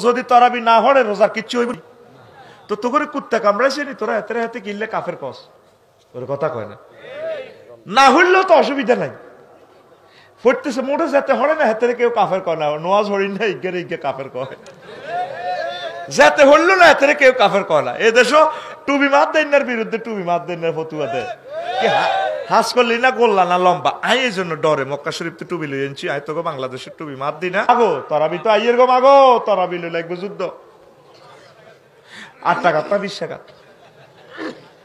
যদি তরাবি না হরে রোজা কিচ্ছু হইব তো তো করে কুত্তা কামড়াইছে নি তোরা হাতে হাতে কিনলে কাফের কস ওর কথা কয় না না হইলেও তো অসুবিধা নাই ফুটতেছে মোটে যেতে হরে না হাতে কেউ কাফের কয় না নোয়াজ হরিণ না ইজ্ঞের ইজ্ঞে কাফের কয় যেতে হইলো না হাতে কেউ কাফের কয় না এ দেশও টুবি মাত দেনের বিরুদ্ধে টুবি মাত দেনের ফতুয়া দেয় হাস করলি না গোল্লা না লম্বা আই এই জন্য ডরে মক্কা শরীফ তো টুবি লই আনছি আই তোকে বাংলাদেশের টুবি মাত দি না আগো তরাবি তো আইয়ের গো মাগো তরাবি লই লাগবে যুদ্ধ 8 টাকা না 20 টাকা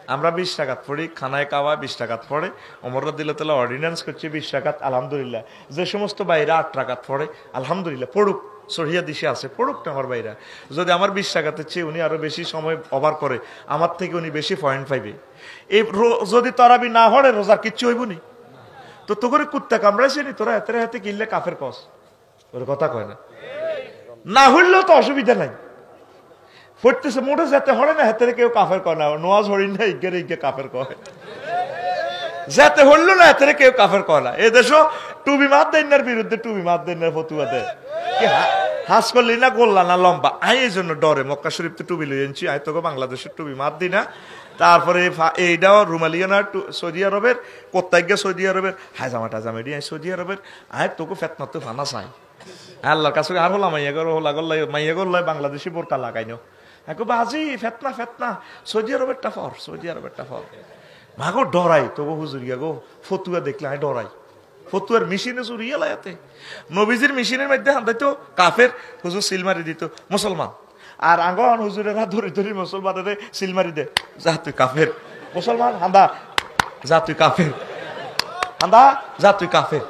আমরা 20 টাকা পড়ি খানায় খাওয়া 20 টাকা পড়ে ওমর রাদিয়াল্লাহু তাআলা অর্ডিন্যান্স করছে 20 টাকা আলহামদুলিল্লাহ যে সমস্ত বাইরা 8 টাকা পড়ে আলহামদুলিল্লাহ পড়ুক সহিয়া দিশে আছে পড়ুক না আমার বাইরা যদি আমার 20 টাকাতে চেয়ে উনি আরো বেশি সময় ওভার করে আমার থেকে উনি বেশি পয়েন্ট পাইবে এই যদি তরাবি না হরে রোজার কিচ্ছু হইব নি তো তো করে কুত্তা কামড়াইছে নি তোরা হাতে হাতে কিনলে কাফের কস ওর কথা কয় না না হইলেও তো অসুবিধা নাই ফুটতেছে মোটে যেতে হরে না হাতে কেউ কাফের কয় না নোয়াজ হরিণ না ইজ্ঞের ইজ্ঞে কাফের কয় যেতে হইলো না হাতে কেউ কাফের কয় না এ দেশও টুবি মাত দেনের বিরুদ্ধে টুবি মাত দেনের ফতুয়া দেয় হাস করলি না গোল্লা না লম্বা আই এই জন্য ডরে মক্কা শরীফ তো টুবি লই আনছি আই তোকে বাংলাদেশের টুবি মাত দি না তারপরে এইটাও রুমালিয়ানা সৌদি আরবের কোথায় গিয়ে সৌদি আরবের হাজামা টাজামেডি আই সৌদি আরবের আয় তোকে ফেতনা তো ফানা চাই আল্লাহর কাছে আর হলাম মাইয়া গল্লাই বাংলাদেশি বোরকা লাগাই নো এখন বাজি ফেতনা ফেতনা সৌদি আরবেরটা ফর সৌদি আরবেরটা ফর মাগো ডরাই তোকে হুজুরিয়া গো ফতুয়া দেখলে আয় ডরাই ফতুয়ার মেশিনে চুরিয়ে লাইতে নবীজির মেশিনের মধ্যে হান্দাইতো কাফের হুজুর সিল মারি দিত মুসলমান আর আঙ্গন হুজুরেরা ধরি ধরি মুসলমানের সিল মারি দে যা তুই কাফের মুসলমান হান্দা যা তুই কাফের হান্দা যা তুই কাফের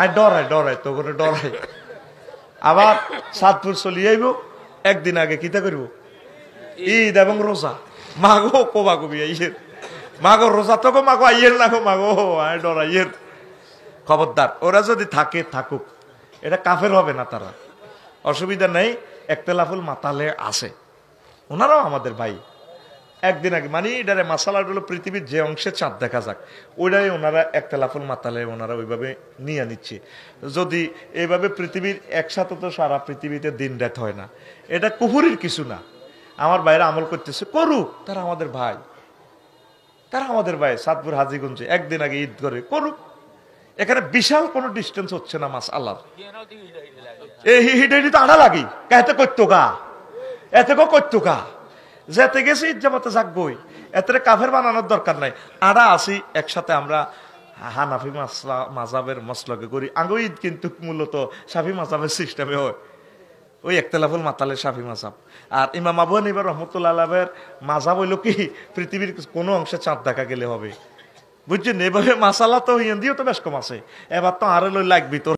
আয় ডরাই ডরাই তো করে ডরাই আবার সাতপুর চলি আইব একদিন আগে কিতা করব ঈদ এবং রোজা মাগো কোবা কবি আইয়ের মাগো রোজা তো গো মাগো আইয়ের না গো মাগো আয় ডরাইয়ের খবরদার ওরা যদি থাকে থাকুক এটা কাফের হবে না তারা অসুবিধা নেই একতেলাফুল মাতালে আছে ওনারাও আমাদের ভাই একদিন আগে মানে এটারে মাসালা হলো পৃথিবীর যে অংশে চাঁদ দেখা যাক ওইটাই ওনারা একতেলাফুল মাতালে ওনারা ওইভাবে নিয়ে নিচ্ছে যদি এইভাবে পৃথিবীর একসাথে তো সারা পৃথিবীতে দিন রাত হয় না এটা কুফুরির কিছু না আমার ভাইরা আমল করতেছে করুক তারা আমাদের ভাই তারা আমাদের ভাই সাতপুর হাজীগঞ্জে একদিন আগে ঈদ করে করুক এখানে বিশাল কোনো ডিস্টেন্স হচ্ছে না মাস আল্লাহর এই হিডেডি তো আড়া লাগি এতে করতো গা এতে করতো গা যেতে গেছি ঈদ জামাতে যাকবই এতে কাফের বানানোর দরকার নাই আড়া আসি একসাথে আমরা হানাফি মাযহাবের মসলকে করি আঙ্গো ঈদ কিন্তু মূলত শাফি মাযহাবের সিস্টেমে হয় ওই একতেলাফুল মাতালে শাফি মাযহাব আর ইমাম আবু হানিফা রাহমাতুল্লাহ আলাইহির মাযহাব হইল কি পৃথিবীর কোনো অংশে চাঁদ দেখা গেলে হবে বুঝছেন এভাবে মাসালা তো হিন্দিও তো বেশ কম আছে এবার তো আরো লাগবি তোর